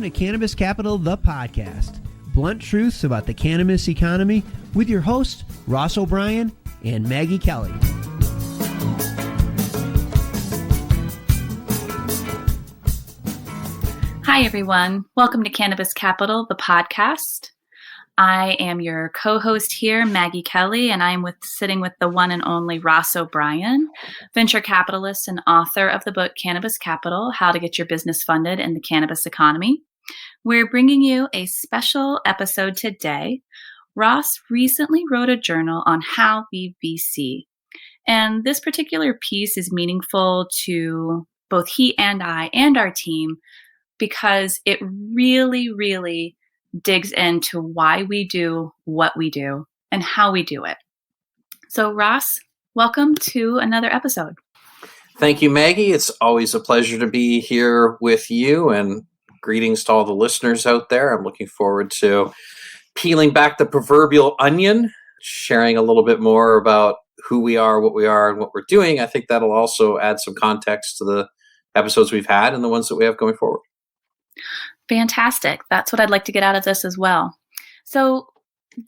to Cannabis Capital, the podcast. Blunt truths about the cannabis economy with your hosts, Ross O'Brien and Maggie Kelly. Hi, everyone. Welcome to Cannabis Capital, the podcast. I am your co-host here, Maggie Kelly, and I'm sitting with the one and only Ross O'Brien, venture capitalist and author of the book Cannabis Capital, How to Get Your Business Funded in the Cannabis Economy. We're bringing you a special episode today. Ross recently wrote a journal on how we VC, and this particular piece is meaningful to both he and I and our team because it really digs into why we do what we do and how we do it. So Ross, welcome to another episode. Thank you, Maggie. It's always a pleasure to be here with you, and greetings to all the listeners out there. I'm looking forward to peeling back the proverbial onion, sharing a little bit more about who we are, and what we're doing. I think that'll also add some context to the episodes we've had and the ones that we have going forward. Fantastic. That's what I'd like to get out of this as well. So,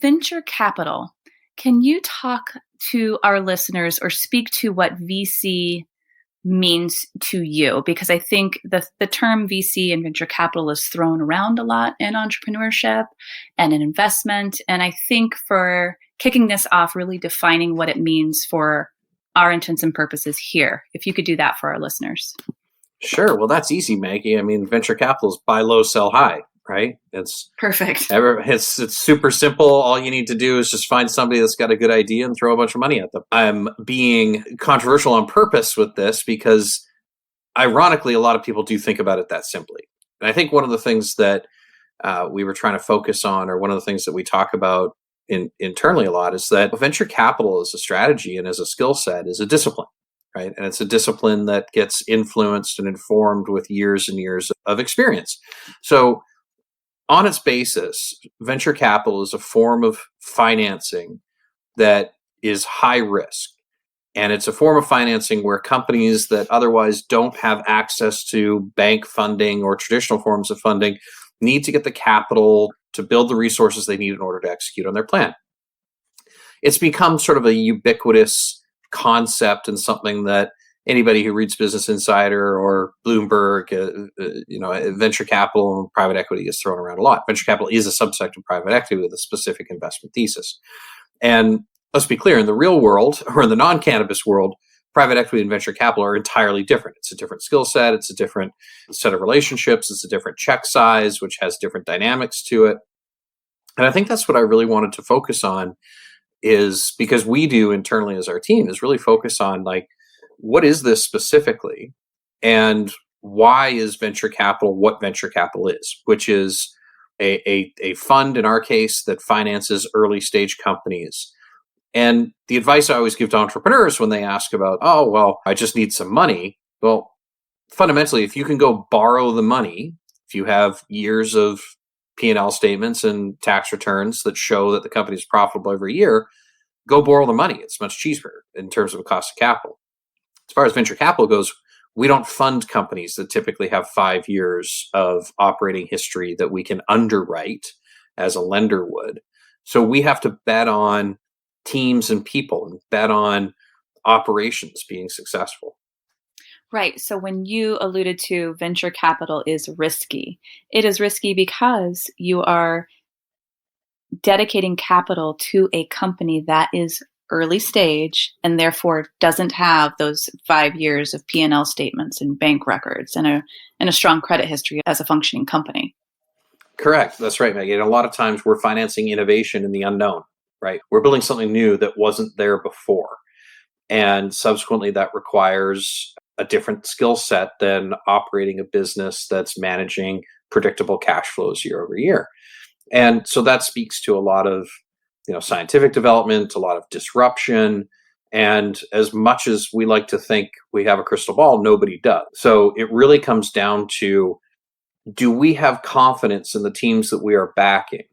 venture capital, can you talk to our listeners or speak to what VC means to you? Because I think the term VC and venture capital is thrown around a lot in entrepreneurship and in investment. And I think for kicking this off, really defining what it means for our intents and purposes here, if you could do that for our listeners. Sure. Well, that's easy, Maggie. I mean, venture capital is buy low, sell high, right? It's perfect. It's super simple. All you need to do is just find somebody that's got a good idea and throw a bunch of money at them. I'm being controversial on purpose with this because, ironically, a lot of people do think about it that simply. And I think one of the things that we were trying to focus on, or one of the things that we talk about internally a lot, is that venture capital as a strategy and as a skill set is a discipline. Right. And it's a discipline that gets influenced and informed with years and years of experience. So on its basis, venture capital is a form of financing that is high risk. And it's a form of financing where companies that otherwise don't have access to bank funding or traditional forms of funding need to get the capital to build the resources they need in order to execute on their plan. It's become sort of a ubiquitous concept and something that anybody who reads Business Insider or Bloomberg, venture capital and private equity gets thrown around a lot. Venture capital is a subsect of private equity with a specific investment thesis. And let's be clear, in the real world, or in the non-cannabis world, private equity and venture capital are entirely different. It's a different skill set. It's a different set of relationships. It's a different check size, which has different dynamics to it. And I think that's what I really wanted to focus on, is because we do internally as our team is really focus on, like, what is this specifically and why is venture capital what venture capital is, which is a fund in our case that finances early stage companies. And the advice I always give to entrepreneurs when they ask about, oh, well, I just need some money. Well, fundamentally, if you can go borrow the money, if you have years of P&L statements and tax returns that show that the company is profitable every year, go borrow the money. It's much cheaper in terms of a cost of capital. As far as venture capital goes, we don't fund companies that typically have 5 years of operating history that we can underwrite as a lender would. So we have to bet on teams and people and bet on operations being successful. Right. So when you alluded to venture capital is risky, it is risky because you are dedicating capital to a company that is early stage and therefore doesn't have those 5 years of P&L statements and bank records and a strong credit history as a functioning company. Correct. That's right, Maggie. And a lot of times we're financing innovation in the unknown, right? We're building something new that wasn't there before. And subsequently that requires a different skill set than operating a business that's managing predictable cash flows year over year. And so that speaks to a lot of, scientific development, a lot of disruption. And as much as we like to think we have a crystal ball, nobody does. So it really comes down to, do we have confidence in the teams that we are backing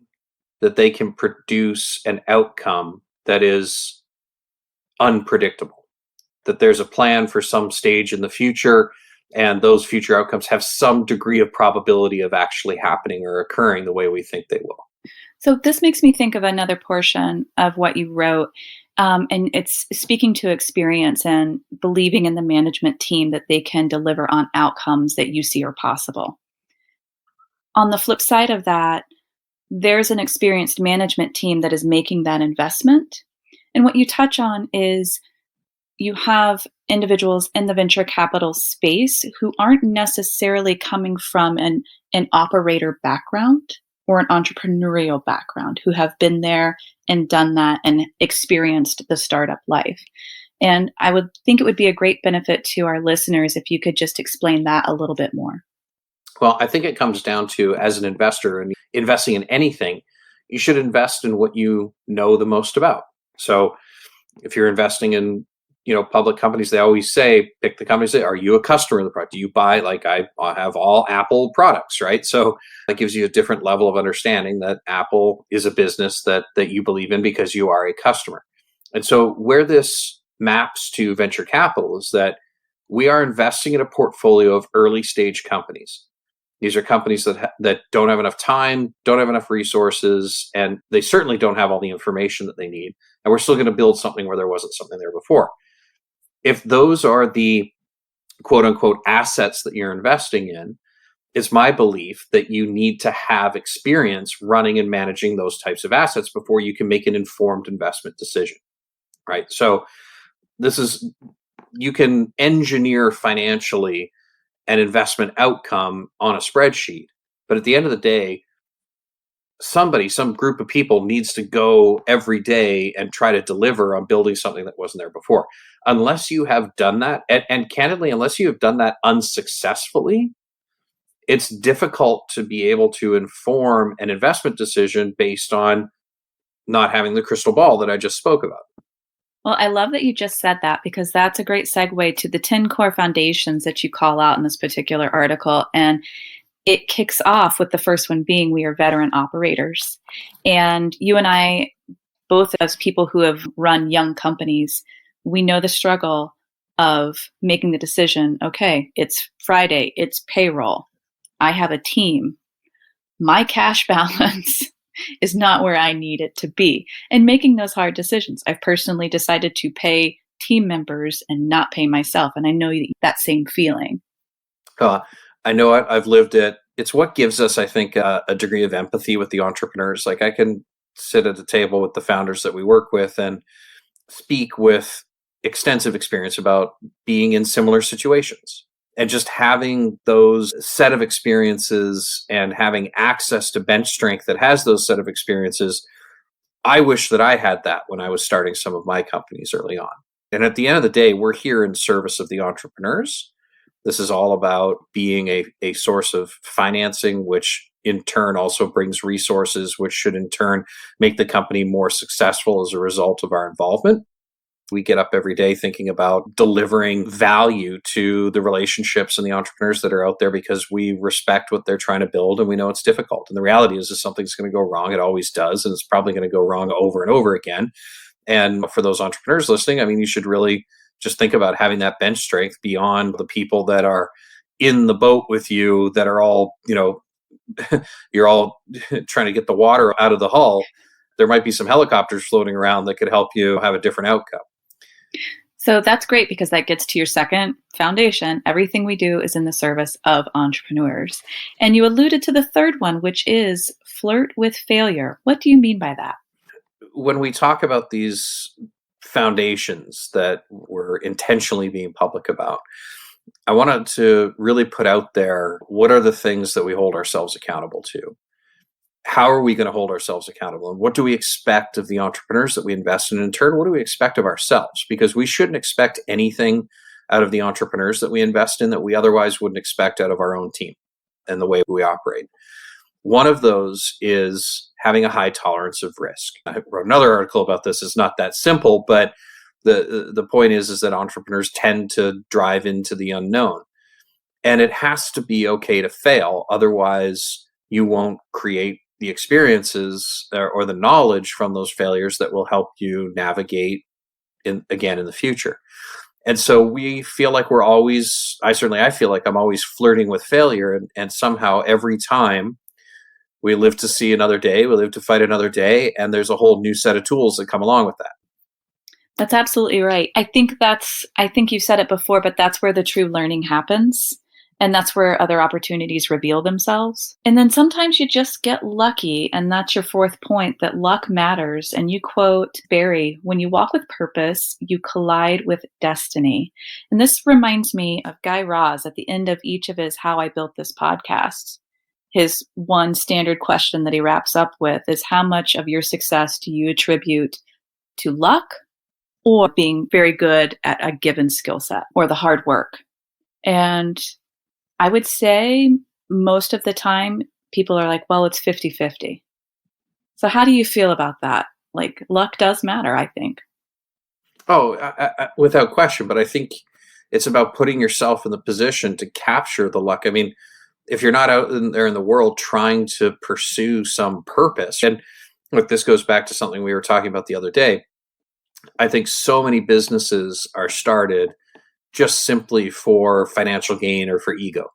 that they can produce an outcome that is unpredictable? That there's a plan for some stage in the future And those future outcomes have some degree of probability of actually happening or occurring the way we think they will. So this makes me think of another portion of what you wrote, and it's speaking to experience and believing in the management team that they can deliver on outcomes that you see are possible. On the flip side of that, there's an experienced management team that is making that investment. And what you touch on is you have individuals in the venture capital space who aren't necessarily coming from an operator background or an entrepreneurial background, who have been there and done that and experienced the startup life. And I would think it would be a great benefit to our listeners if you could just explain that a little bit more. Well, I think it comes down to, as an investor and investing in anything, you should invest in what you know the most about. So if you're investing in public companies, they always say, pick the companies. Are you a customer of the product? Do you buy, like I have all Apple products, right? So that gives you a different level of understanding that Apple is a business that you believe in because you are a customer. And so where this maps to venture capital is that we are investing in a portfolio of early stage companies. These are companies that don't have enough time, don't have enough resources, and they certainly don't have all the information that they need. And we're still going to build something where there wasn't something there before. If those are the quote unquote assets that you're investing in, it's my belief that you need to have experience running and managing those types of assets before you can make an informed investment decision, right? So you can engineer financially an investment outcome on a spreadsheet, but at the end of the day, some group of people needs to go every day and try to deliver on building something that wasn't there before. Unless you have done that, and candidly, unless you have done that unsuccessfully, it's difficult to be able to inform an investment decision based on not having the crystal ball that I just spoke about. Well, I love that you just said that, because that's a great segue to the 10 core foundations that you call out in this particular article. And it kicks off with the first one being, we are veteran operators. And you and I, both as people who have run young companies, we know the struggle of making the decision, okay, it's Friday, it's payroll, I have a team, my cash balance is not where I need it to be. And making those hard decisions. I've personally decided to pay team members and not pay myself. And I know that same feeling. I know I've lived it. It's what gives us, I think, a degree of empathy with the entrepreneurs. Like, I can sit at a table with the founders that we work with and speak with extensive experience about being in similar situations. And just having those set of experiences and having access to bench strength that has those set of experiences, I wish that I had that when I was starting some of my companies early on. And at the end of the day, we're here in service of the entrepreneurs. This is all about being a source of financing, which in turn also brings resources, which should in turn make the company more successful as a result of our involvement. We get up every day thinking about delivering value to the relationships and the entrepreneurs that are out there because we respect what they're trying to build and we know it's difficult. And the reality is something's going to go wrong. It always does. And it's probably going to go wrong over and over again. And for those entrepreneurs listening, I mean, you should really just think about having that bench strength beyond the people that are in the boat with you that are all, you're all trying to get the water out of the hull. There might be some helicopters floating around that could help you have a different outcome. So that's great, because that gets to your second foundation. Everything we do is in the service of entrepreneurs. And you alluded to the third one, which is flirt with failure. What do you mean by that? When we talk about these foundations that we're intentionally being public about, I wanted to really put out there, what are the things that we hold ourselves accountable to? How are we going to hold ourselves accountable? And what do we expect of the entrepreneurs that we invest in? In turn, what do we expect of ourselves? Because we shouldn't expect anything out of the entrepreneurs that we invest in that we otherwise wouldn't expect out of our own team and the way we operate. One of those is having a high tolerance of risk. I wrote another article about this. It's not that simple, but the point is that entrepreneurs tend to drive into the unknown. And it has to be okay to fail. Otherwise, you won't create the experiences or the knowledge from those failures that will help you navigate in the future. And so we feel like I feel like I'm always flirting with failure. And somehow every time we live to see another day, we live to fight another day. And there's a whole new set of tools that come along with that. That's absolutely right. I think you said it before, but that's where the true learning happens. And that's where other opportunities reveal themselves. And then sometimes you just get lucky. And that's your fourth point, that luck matters. And you quote Barry, "When you walk with purpose, you collide with destiny." And this reminds me of Guy Raz at the end of each of his How I Built This podcast. His one standard question that he wraps up with is, how much of your success do you attribute to luck or being very good at a given skill set or the hard work? And I would say most of the time people are like, well, it's 50-50. So how do you feel about that? Like, luck does matter, I think. Oh, without question. But I think it's about putting yourself in the position to capture the luck. I mean, if you're not out there in the world trying to pursue some purpose, and look, this goes back to something we were talking about the other day. I think so many businesses are started just simply for financial gain or for ego.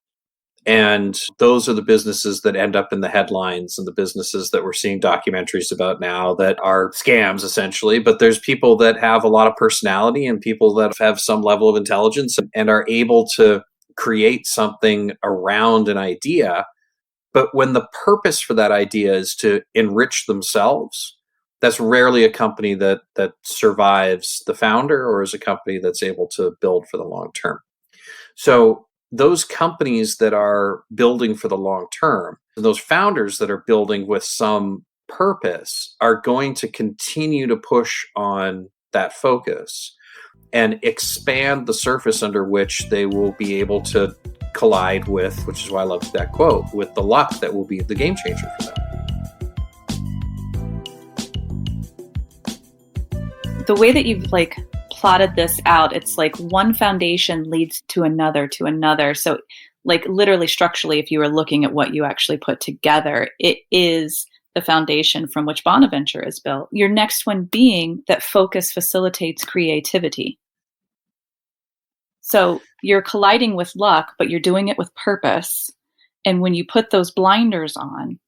And those are the businesses that end up in the headlines, and the businesses that we're seeing documentaries about now that are scams, essentially. But there's people that have a lot of personality and people that have some level of intelligence and are able to create something around an idea. But when the purpose for that idea is to enrich themselves, that's rarely a company that survives the founder, or is a company that's able to build for the long term. So those companies that are building for the long term, those founders that are building with some purpose, are going to continue to push on that focus and expand the surface under which they will be able to collide with, which is why I love that quote, with the luck that will be the game changer for them. The way that you've plotted this out, it's like one foundation leads to another. So like literally structurally, if you were looking at what you actually put together, it is the foundation from which Bonaventure is built. Your next one being that focus facilitates creativity. So you're colliding with luck, but you're doing it with purpose. And when you put those blinders on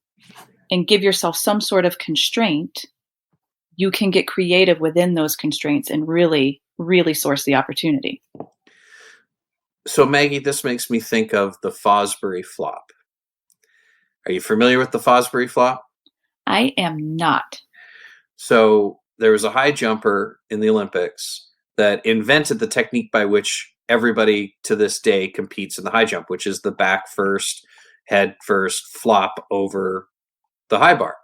and give yourself some sort of constraint, you can get creative within those constraints and really, really source the opportunity. So Maggie, this makes me think of the Fosbury flop. Are you familiar with the Fosbury flop? I am not. So there was a high jumper in the Olympics that invented the technique by which everybody to this day competes in the high jump, which is the back first, head first, flop over the high bar.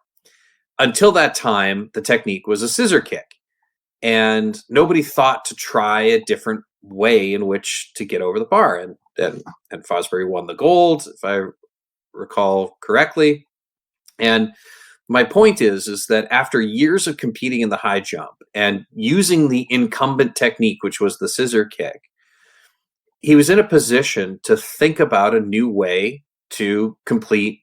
Until that time, the technique was a scissor kick. And nobody thought to try a different way in which to get over the bar. And Fosbury won the gold, if I recall correctly. And my point is that after years of competing in the high jump and using the incumbent technique, which was the scissor kick, he was in a position to think about a new way to complete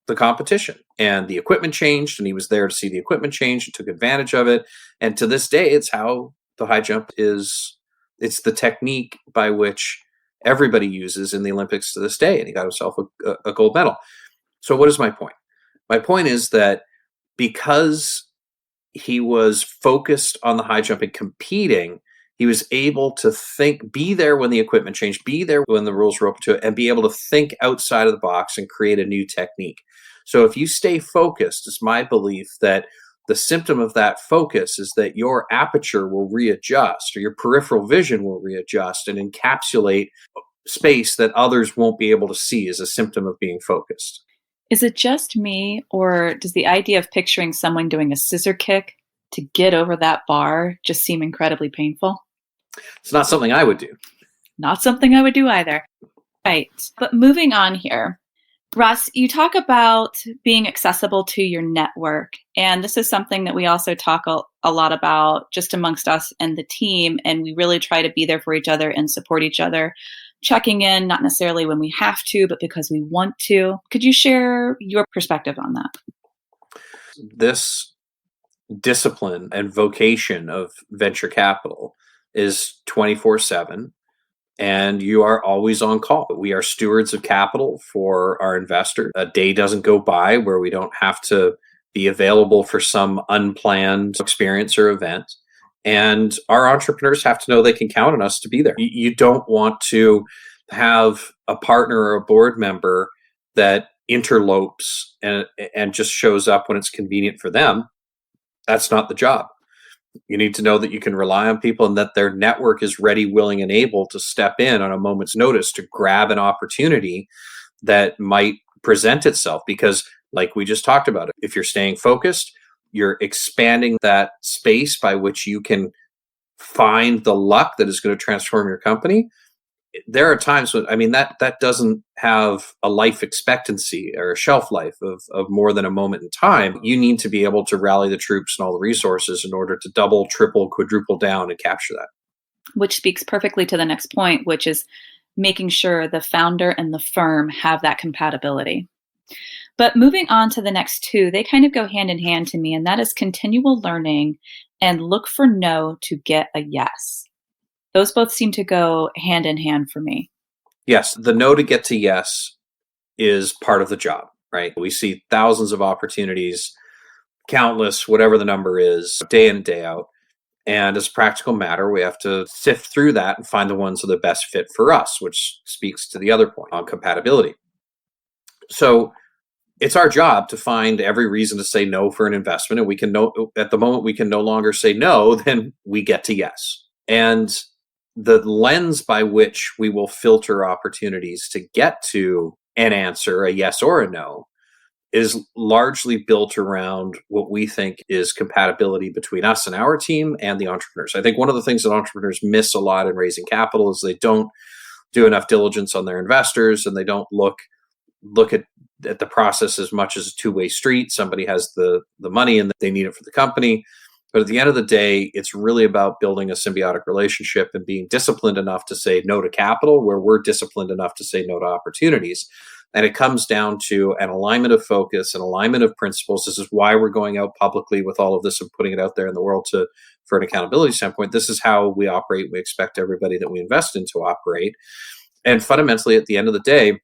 the competition. And the equipment changed, and he was there to see the equipment change and took advantage of it. And to this day, it's how the high jump is. It's the technique by which everybody uses in the Olympics to this day. And he got himself a gold medal. So what is my point? My point is that because he was focused on the high jump and competing, he was able to be there when the equipment changed, be there when the rules were open to it, and be able to think outside of the box and create a new technique. So if you stay focused, it's my belief that the symptom of that focus is that your aperture will readjust, or your peripheral vision will readjust and encapsulate space that others won't be able to see as a symptom of being focused. Is it just me, or does the idea of picturing someone doing a scissor kick to get over that bar just seem incredibly painful? It's not something I would do. Not something I would do either. Right. But moving on here, Russ, you talk about being accessible to your network. And this is something that we also talk a lot about just amongst us and the team. And we really try to be there for each other and support each other, checking in, not necessarily when we have to, but because we want to. Could you share your perspective on that? This discipline and vocation of venture capital is 24/7, and you are always on call. We are stewards of capital for our investor. A day doesn't go by where we don't have to be available for some unplanned experience or event. And our entrepreneurs have to know they can count on us to be there. You don't want to have a partner or a board member that interlopes and just shows up when it's convenient for them. That's not the job. You need to know that you can rely on people and that their network is ready, willing, and able to step in on a moment's notice to grab an opportunity that might present itself. Because like we just talked about, if you're staying focused, you're expanding that space by which you can find the luck that is going to transform your company. There are times when, that doesn't have a life expectancy or a shelf life of more than a moment in time. You need to be able to rally the troops and all the resources in order to double, triple, quadruple down and capture that. Which speaks perfectly to the next point, which is making sure the founder and the firm have that compatibility. But moving on to the next two, they kind of go hand in hand to me, and that is continual learning and look for no to get a yes. Those both seem to go hand in hand for me. Yes, the no to get to yes is part of the job, right? We see thousands of opportunities, countless, whatever the number is, day in and day out. And as a practical matter, we have to sift through that and find the ones that are the best fit for us, which speaks to the other point on compatibility. So it's our job to find every reason to say no for an investment. And we can know at the moment we can no longer say no, then we get to yes. And the lens by which we will filter opportunities to get to an answer, a yes or a no, is largely built around what we think is compatibility between us and our team and the entrepreneurs. I think one of the things that entrepreneurs miss a lot in raising capital is they don't do enough diligence on their investors, and they don't look at the process as much as a two-way street. Somebody has the money and they need it for the company. But at the end of the day, it's really about building a symbiotic relationship and being disciplined enough to say no to capital where we're disciplined enough to say no to opportunities. And it comes down to an alignment of focus, an alignment of principles. This is why we're going out publicly with all of this and putting it out there in the world for an accountability standpoint. This is how we operate. We expect everybody that we invest in to operate. And fundamentally, at the end of the day,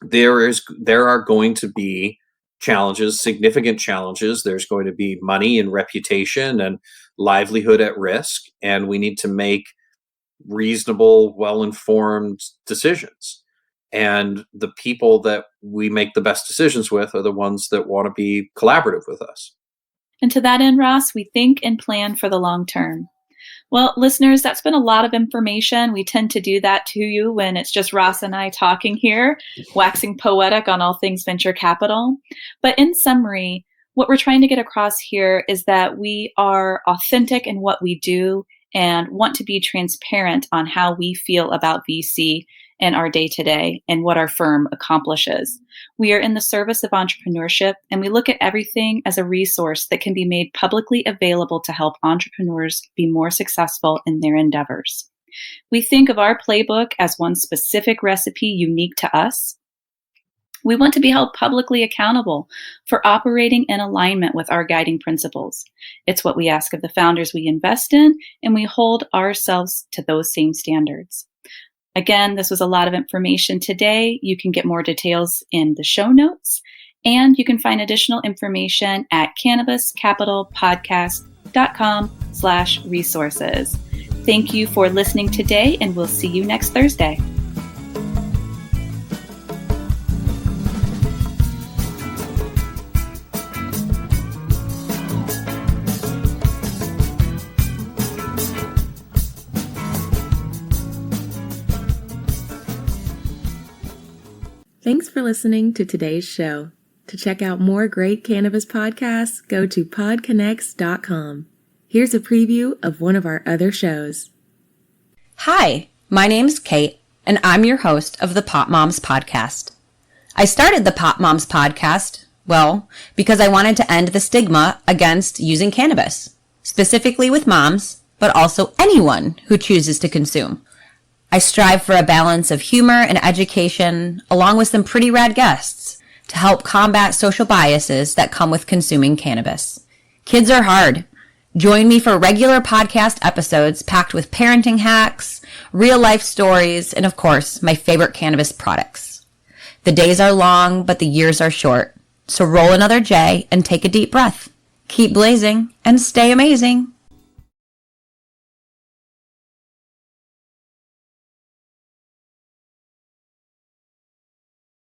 there are going to be challenges, significant challenges. There's going to be money and reputation and livelihood at risk, and we need to make reasonable, well-informed decisions. And the people that we make the best decisions with are the ones that want to be collaborative with us. And to that end, Ross, we think and plan for the long term. Well, listeners, that's been a lot of information. We tend to do that to you when it's just Ross and I talking here, waxing poetic on all things venture capital. But in summary, what we're trying to get across here is that we are authentic in what we do and want to be transparent on how we feel about VC and our day-to-day and what our firm accomplishes. We are in the service of entrepreneurship, and we look at everything as a resource that can be made publicly available to help entrepreneurs be more successful in their endeavors. We think of our playbook as one specific recipe unique to us. We want to be held publicly accountable for operating in alignment with our guiding principles. It's what we ask of the founders we invest in, and we hold ourselves to those same standards. Again, this was a lot of information today. You can get more details in the show notes, and you can find additional information at cannabiscapitalpodcast.com/resources. Thank you for listening today, and we'll see you next Thursday. Thanks for listening to today's show. To check out more great cannabis podcasts, go to podconnects.com. Here's a preview of one of our other shows. Hi, my name's Kate, and I'm your host of the Pop Moms Podcast. I started the Pop Moms Podcast, because I wanted to end the stigma against using cannabis, specifically with moms, but also anyone who chooses to consume. I strive for a balance of humor and education, along with some pretty rad guests, to help combat social biases that come with consuming cannabis. Kids are hard. Join me for regular podcast episodes packed with parenting hacks, real-life stories, and of course, my favorite cannabis products. The days are long, but the years are short. So roll another J and take a deep breath. Keep blazing and stay amazing.